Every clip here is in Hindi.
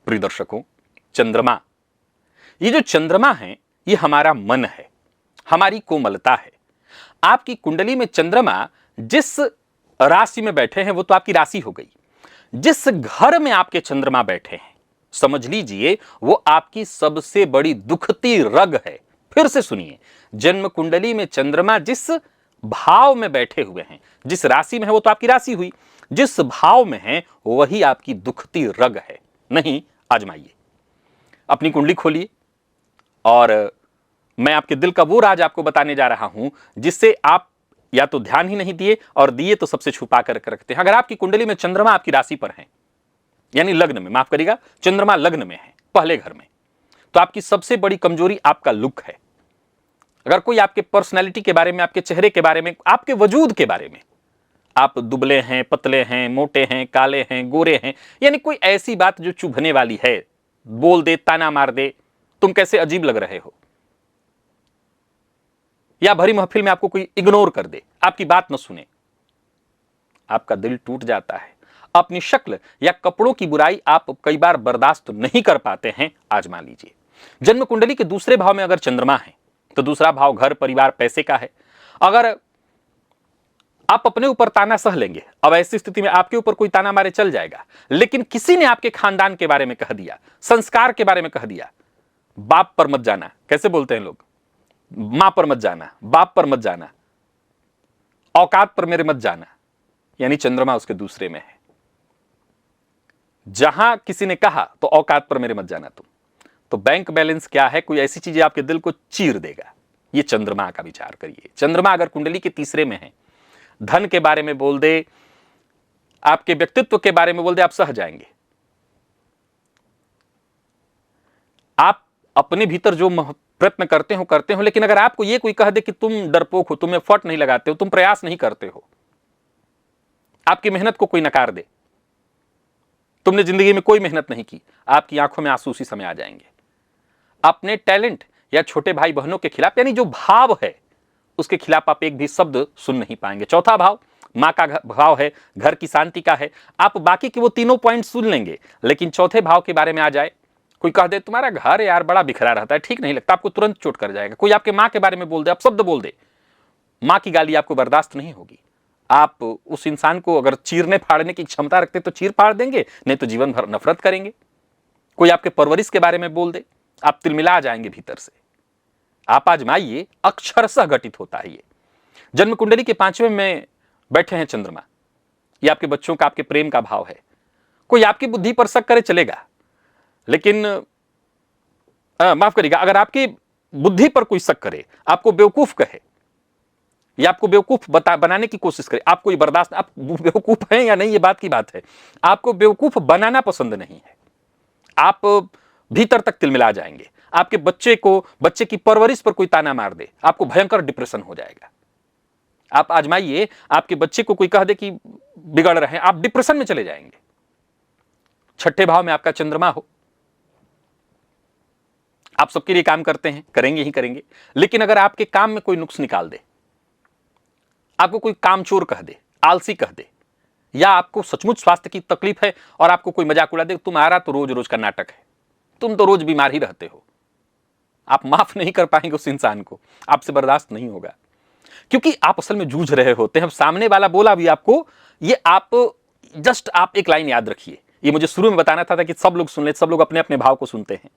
प्रिय दर्शकों, चंद्रमा, ये जो चंद्रमा है ये हमारा मन है, हमारी कोमलता है। आपकी कुंडली में चंद्रमा जिस राशि में बैठे हैं वो तो आपकी राशि हो गई। जिस घर में आपके चंद्रमा बैठे हैं समझ लीजिए वो आपकी सबसे बड़ी दुखती रग है। फिर से सुनिए, जन्म कुंडली में चंद्रमा जिस भाव में बैठे हुए हैं, जिस राशि में है वो तो आपकी राशि हुई, जिस भाव में है वही आपकी दुखती रग है। नहीं, आजमाइए, अपनी कुंडली खोलिए और मैं आपके दिल का वो राज आपको बताने जा रहा हूं जिससे आप या तो ध्यान ही नहीं दिए और दिए तो सबसे छुपा कर रखते हैं। अगर आपकी कुंडली में चंद्रमा आपकी राशि पर है, यानी लग्न में, माफ करिएगा, चंद्रमा लग्न में है, पहले घर में, तो आपकी सबसे बड़ी कमजोरी आपका लुक है। अगर कोई आपके पर्सनैलिटी के बारे में, आपके चेहरे के बारे में, आपके वजूद के बारे में, आप दुबले हैं, पतले हैं, मोटे हैं, काले हैं, गोरे हैं, यानी कोई ऐसी बात जो चुभने वाली है, बोल दे, ताना मार दे, तुम कैसे अजीब लग रहे हो, या भरी महफिल में आपको कोई इग्नोर कर दे, आपकी बात न सुने, आपका दिल टूट जाता है। अपनी शक्ल या कपड़ों की बुराई आप कई बार बर्दाश्त नहीं कर पाते हैं। आजमा लीजिए। जन्म कुंडली के दूसरे भाव में अगर चंद्रमा है तो दूसरा भाव घर, परिवार, पैसे का है। अगर आप अपने ऊपर ताना सह लेंगे, अब ऐसी स्थिति में आपके ऊपर कोई ताना मारे चल जाएगा, लेकिन किसी ने आपके खानदान के बारे में कह दिया, संस्कार के बारे में कह दिया, बाप पर मत जाना, कैसे बोलते हैं लोग, मां पर मत जाना, बाप पर मत जाना, औकात पर मेरे मत जाना, यानी चंद्रमा उसके दूसरे में है। जहां किसी ने कहा तो औकात पर मेरे मत जाना तुम, तो बैंक बैलेंस क्या है, कोई ऐसी चीजें आपके दिल को चीर देगा। ये चंद्रमा का विचार करिए। चंद्रमा अगर कुंडली के तीसरे में है, धन के बारे में बोल दे, आपके व्यक्तित्व के बारे में बोल दे, आप सह जाएंगे। आप अपने भीतर जो प्रयत्न करते हो, लेकिन अगर आपको ये कोई कह दे कि तुम डरपोक हो, तुम एफर्ट नहीं लगाते हो, तुम प्रयास नहीं करते हो, आपकी मेहनत को कोई नकार दे, तुमने जिंदगी में कोई मेहनत नहीं की, आपकी आंखों में आंसू उसी समय आ जाएंगे। अपने टैलेंट या छोटे भाई बहनों के खिलाफ, यानी जो भाव है उसके खिलाफ आप एक भी शब्द सुन नहीं पाएंगे। चौथा भाव मां का भाव है, घर की शांति का है। आप बाकी के वो तीनों पॉइंट सुन लेंगे, लेकिन चौथे भाव के बारे में आ जाए, कोई कह दे तुम्हारा घर यार बड़ा बिखरा रहता है, ठीक नहीं लगता, आपको तुरंत चोट कर जाएगा। कोई आपके मां के बारे में बोल दे, आप शब्द बोल दे, मां की गाली आपको बर्दाश्त नहीं होगी। आप उस इंसान को अगर चीरने फाड़ने की क्षमता रखते तो चीर फाड़ देंगे, नहीं तो जीवन भर नफरत करेंगे। कोई आपके परवरिश के बारे में बोल दे, आप तिलमिला जाएंगे भीतर से। आप आजमाइए, अक्षरशः घटित होता है ये। जन्म कुंडली के 5वें में बैठे हैं चंद्रमा, ये आपके बच्चों का, आपके प्रेम का भाव है। कोई आपकी बुद्धि पर शक करे चलेगा, लेकिन माफ करिएगा, अगर आपकी बुद्धि पर कोई शक करे, आपको बेवकूफ कहे या आपको बेवकूफ बनाने की कोशिश करे, आपको ये बर्दाश्त, आप बेवकूफ हैं या नहीं ये बात की बात है, आपको बेवकूफ बनाना पसंद नहीं है, आप भीतर तक तिलमिला जाएंगे। आपके बच्चे की परवरिश पर कोई ताना मार दे, आपको भयंकर डिप्रेशन हो जाएगा। आप आजमाइए, आपके बच्चे को कोई कह दे कि बिगड़ रहे हैं, आप डिप्रेशन में चले जाएंगे। छठे भाव में आपका चंद्रमा हो, आप सबके लिए काम करते हैं, करेंगे ही करेंगे, लेकिन अगर आपके काम में कोई नुक्स निकाल दे, आपको कोई कामचोर कह दे, आलसी कह दे, या आपको सचमुच स्वास्थ्य की तकलीफ है और आपको कोई मजाक उड़ा दे, तुम्हारा तो रोज रोज का नाटक है, तुम तो रोज बीमार ही रहते हो, आप माफ नहीं कर पाएंगे उस इंसान को, आपसे बर्दाश्त नहीं होगा, क्योंकि आप असल में जूझ रहे होते हैं। सामने वाला बोला भी आपको, ये आप जस्ट आप एक लाइन याद रखिए, ये मुझे शुरू में बताना था कि सब लोग सुन ले, सब लोग अपने अपने भाव को सुनते हैं,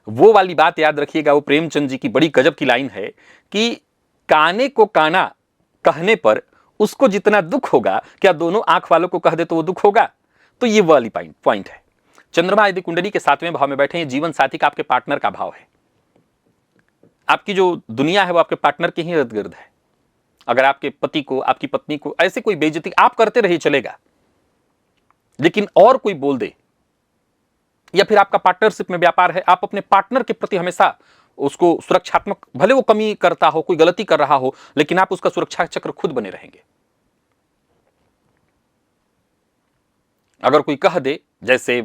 वो वाली बात याद रखिएगा। वो प्रेमचंद जी की बड़ी गजब की लाइन है कि काने को काना कहने पर उसको जितना दुख होगा, क्या दोनों आंख वालों को कह दे तो वो दुख होगा। तो ये वाली पॉइंट है। चंद्रमा यदि कुंडली के 7वें भाव में बैठे हैं, जीवन साथी का, आपके पार्टनर का भाव है। आपकी जो दुनिया है वो आपके पार्टनर के ही इर्द गिर्द है। अगर आपके पति को, आपकी पत्नी को ऐसे कोई बेइज्जती आप करते रहिए चलेगा, लेकिन और कोई बोल दे, या फिर आपका पार्टनरशिप में व्यापार है, आप अपने पार्टनर के प्रति हमेशा उसको सुरक्षात्मक, भले वो कमी करता हो, कोई गलती कर रहा हो, लेकिन आप उसका सुरक्षा चक्र खुद बने रहेंगे। अगर कोई कह दे, जैसे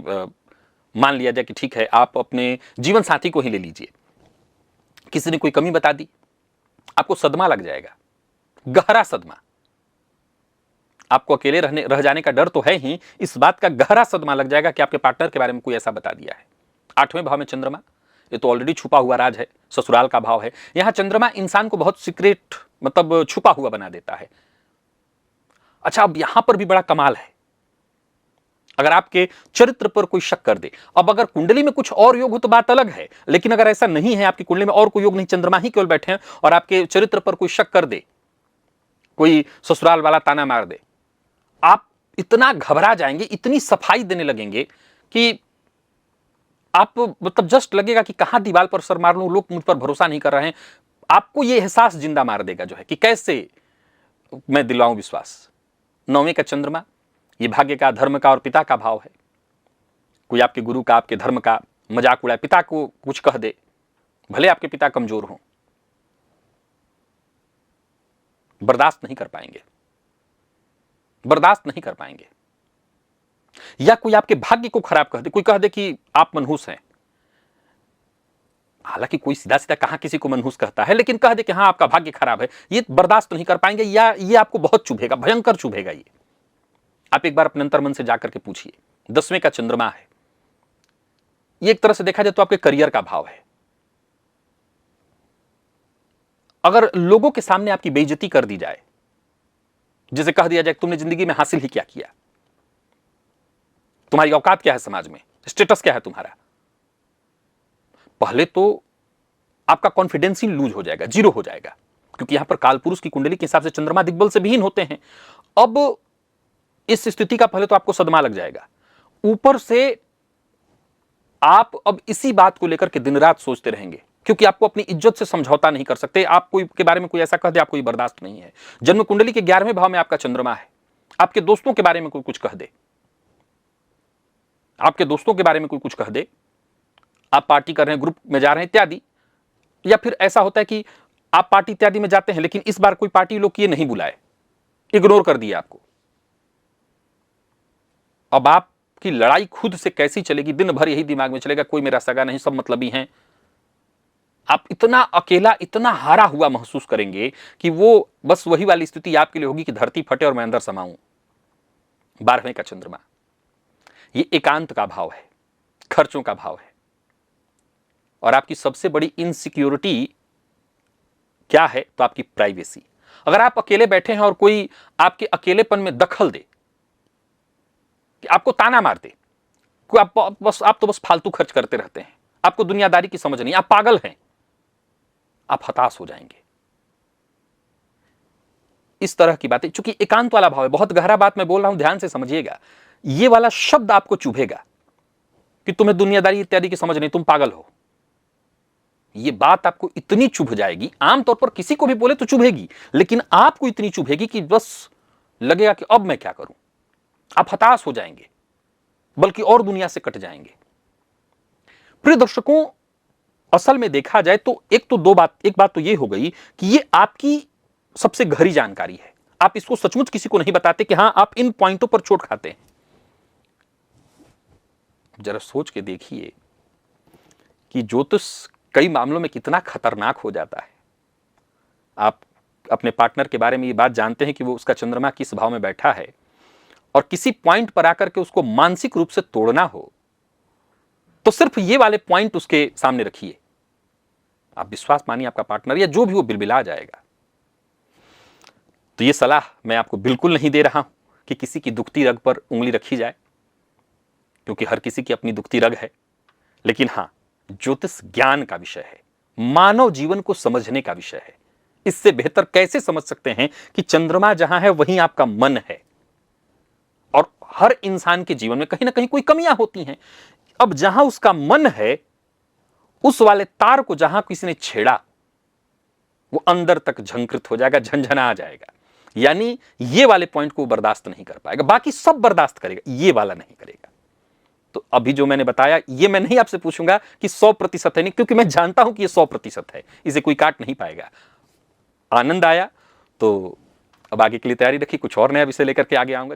मान लिया जाए कि ठीक है आप अपने जीवन साथी को ही ले लीजिए, किसी ने कोई कमी बता दी, आपको सदमा लग जाएगा, गहरा सदमा। आपको अकेले रह जाने का डर तो है ही, इस बात का गहरा सदमा लग जाएगा कि आपके पार्टनर के बारे में कोई ऐसा बता दिया है। 8वें भाव में चंद्रमा, ये तो ऑलरेडी छुपा हुआ राज है, ससुराल का भाव है। यहां चंद्रमा इंसान को बहुत सीक्रेट, मतलब छुपा हुआ बना देता है। अच्छा, अब यहां पर भी बड़ा कमाल है, अगर आपके चरित्र पर कोई शक कर दे। अब अगर कुंडली में कुछ और योग हो तो बात अलग है, लेकिन अगर ऐसा नहीं है, आपकी कुंडली में और कोई योग नहीं, चंद्रमा ही केवल बैठे हैं, और आपके चरित्र पर कोई शक कर दे, कोई ससुराल वाला ताना मार दे, आप इतना घबरा जाएंगे, इतनी सफाई देने लगेंगे कि आप, मतलब जस्ट लगेगा कि कहां दीवार पर सर मार लूं, लोग मुझ पर भरोसा नहीं कर रहे हैं। आपको यह एहसास जिंदा मार देगा जो है कि कैसे मैं दिलवाऊं विश्वास। 9वें का चंद्रमा, ये भाग्य का, धर्म का और पिता का भाव है। कोई आपके गुरु का, आपके धर्म का मजाक उड़ाए, पिता को कुछ कह दे, भले आपके पिता कमजोर हों, बर्दाश्त नहीं कर पाएंगे, बर्दाश्त नहीं कर पाएंगे। या कोई आपके भाग्य को खराब कह दे, कोई कह दे कि आप मनहूस हैं, हालांकि कोई सीधा सीधा कहां किसी को मनहूस कहता है, लेकिन कह दे कि हां आपका भाग्य खराब है, ये बर्दाश्त नहीं कर पाएंगे, या ये आपको बहुत चुभेगा, भयंकर चुभेगा। ये आप एक बार अपने अंतर्मन से जाकर के पूछिए। 10वें का चंद्रमा है, ये एक तरह से देखा जाए तो आपके करियर का भाव है। अगर लोगों के सामने आपकी बेइज्जती कर दी जाए, जिसे कह दिया जाए तुमने जिंदगी में हासिल ही क्या किया, तुम्हारी औकात क्या है समाज में, स्टेटस क्या है तुम्हारा, पहले तो आपका कॉन्फिडेंस ही लूज हो जाएगा, जीरो हो जाएगा, क्योंकि यहां पर कालपुरुष की कुंडली के हिसाब से चंद्रमा दिग्बल से विहीन होते हैं। अब इस स्थिति का पहले तो आपको सदमा लग जाएगा, ऊपर से आप अब इसी बात को लेकर के दिन रात सोचते रहेंगे, क्योंकि आपको अपनी इज्जत से समझौता नहीं कर सकते। आप कोई के बारे में कोई ऐसा कह दे, आपको ये बर्दाश्त नहीं है। जन्म कुंडली के 11वें भाव में आपका चंद्रमा है, आपके दोस्तों के बारे में कोई कुछ कह दे, आपके दोस्तों के बारे में कोई कुछ कह दे, आप पार्टी कर रहे हैं, ग्रुप में जा रहे हैं इत्यादि, या फिर ऐसा होता है कि आप पार्टी इत्यादि में जाते हैं, लेकिन इस बार कोई पार्टी लोग ये नहीं बुलाए, इग्नोर कर दिया आपको। अब आपकी लड़ाई खुद से कैसी चलेगी, दिन भर यही दिमाग में चलेगा, कोई मेरा सगा नहीं, सब मतलबी हैं। आप इतना अकेला, इतना हारा हुआ महसूस करेंगे कि वो बस वही वाली स्थिति आपके लिए होगी कि धरती फटे और मैं अंदर समाऊं। 12वें का चंद्रमा, ये एकांत का भाव है, खर्चों का भाव है, और आपकी सबसे बड़ी इनसिक्योरिटी क्या है, तो आपकी प्राइवेसी। अगर आप अकेले बैठे हैं और कोई आपके अकेलेपन में दखल दे, कि आपको ताना मार दे, कोई आप तो बस फालतू खर्च करते रहते हैं, आपको दुनियादारी की समझ नहीं, आप पागल हैं, आप हताश हो जाएंगे। इस तरह की बातें, चूंकि एकांत वाला भाव है, बहुत गहरा बात मैं बोल रहा हूं, ध्यान से समझिएगा। ये वाला शब्द आपको चुभेगा कि तुम्हें दुनियादारी इत्यादि की समझ नहीं, तुम पागल हो। ये बात आपको इतनी चुभ जाएगी, आमतौर पर किसी को भी बोले तो चुभेगी, लेकिन आपको इतनी चुभेगी कि बस लगेगा कि अब मैं क्या करूं। आप हताश हो जाएंगे, बल्कि और दुनिया से कट जाएंगे। प्रिय दर्शकों, असल में देखा जाए तो एक बात तो ये हो गई कि ये आपकी सबसे गहरी जानकारी है, आप इसको सचमुच किसी को नहीं बताते कि हां आप इन पॉइंटों पर चोट खाते हैं। जरा सोच के देखिए कि ज्योतिष कई मामलों में कितना खतरनाक हो जाता है। आप अपने पार्टनर के बारे में ये बात जानते हैं कि वो, उसका चंद्रमा किस भाव में बैठा है, और किसी पॉइंट पर आकर के उसको मानसिक रूप से तोड़ना हो तो सिर्फ ये वाले पॉइंट उसके सामने रखिए, आप विश्वास मानिए आपका पार्टनर या जो भी वो बिलबिला जाएगा। तो ये सलाह मैं आपको बिल्कुल नहीं दे रहा हूं कि किसी की दुखती रग पर उंगली रखी जाए, क्योंकि हर किसी की अपनी दुखती रग है। लेकिन हां, ज्योतिष ज्ञान का विषय है, मानव जीवन को समझने का विषय है। इससे बेहतर कैसे समझ सकते हैं कि चंद्रमा जहां है वहीं आपका मन है, और हर इंसान के जीवन में कहीं ना कहीं कोई कमियां होती हैं। अब जहां उसका मन है, उस वाले तार को जहां किसी ने छेड़ा, वो अंदर तक झंकृत हो जाएगा, झंझना आ जाएगा। यानी ये वाले पॉइंट को बर्दाश्त नहीं कर पाएगा, बाकी सब बर्दाश्त करेगा, ये वाला नहीं करेगा। तो अभी जो मैंने बताया, ये मैं नहीं आपसे पूछूंगा कि 100% है, नहीं, क्योंकि मैं जानता हूं कि ये 100% है, इसे कोई काट नहीं पाएगा। आनंद आया तो अब आगे के लिए तैयारी रखिए, कुछ और नया विषय लेकर के आगे आऊंगा।